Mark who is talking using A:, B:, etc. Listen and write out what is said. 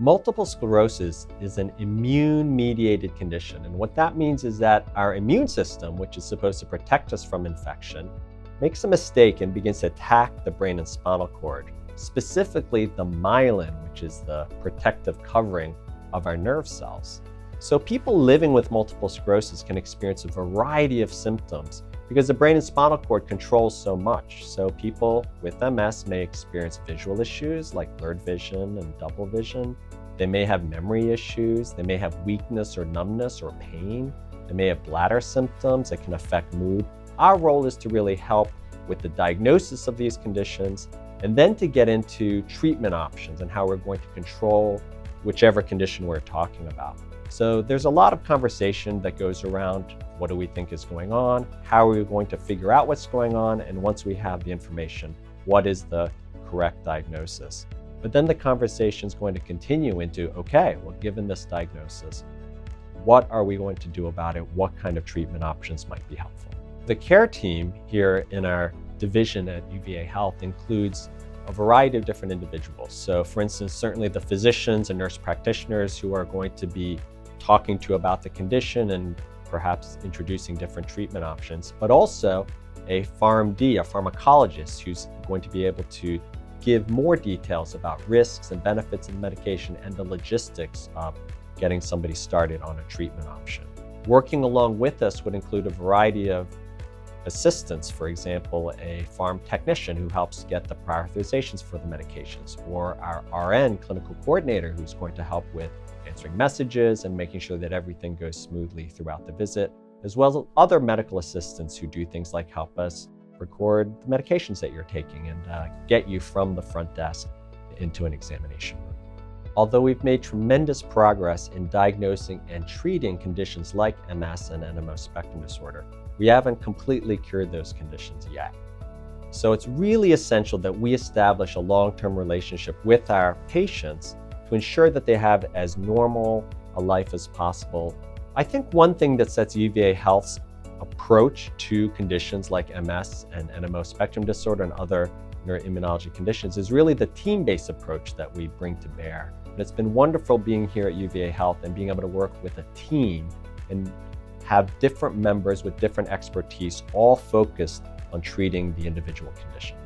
A: Multiple sclerosis is an immune-mediated condition, and what that means is that our immune system, which is supposed to protect us from infection, makes a mistake and begins to attack the brain and spinal cord, specifically the myelin, which is the protective covering of our nerve cells. So people living with multiple sclerosis can experience a variety of symptoms because the brain and spinal cord controls so much. So people with MS may experience visual issues like blurred vision and double vision. They may have memory issues. They may have weakness or numbness or pain. They may have bladder symptoms that can affect mood. Our role is to really help with the diagnosis of these conditions and then to get into treatment options and how we're going to control whichever condition we're talking about. So there's a lot of conversation that goes around what do we think is going on, how are we going to figure out what's going on, and once we have the information, what is the correct diagnosis? But then the conversation is going to continue into, okay, well, given this diagnosis, what are we going to do about it? What kind of treatment options might be helpful? The care team here in our division at UVA Health includes a variety of different individuals. So for instance, certainly the physicians and nurse practitioners who are going to be talking to you about the condition and perhaps introducing different treatment options, but also a PharmD, a pharmacologist, who's going to be able to give more details about risks and benefits of the medication and the logistics of getting somebody started on a treatment option. Working along with us would include a variety of assistants, for example, a pharm technician who helps get the prior authorizations for the medications, or our RN clinical coordinator who's going to help with answering messages and making sure that everything goes smoothly throughout the visit, as well as other medical assistants who do things like help us record the medications that you're taking and get you from the front desk into an examination room. Although we've made tremendous progress in diagnosing and treating conditions like MS and NMO spectrum disorder, we haven't completely cured those conditions yet. So it's really essential that we establish a long-term relationship with our patients to ensure that they have as normal a life as possible. I think one thing that sets UVA Health's approach to conditions like MS and NMO spectrum disorder and other neuroimmunology conditions is really the team-based approach that we bring to bear. And it's been wonderful being here at UVA Health and being able to work with a team and have different members with different expertise all focused on treating the individual condition.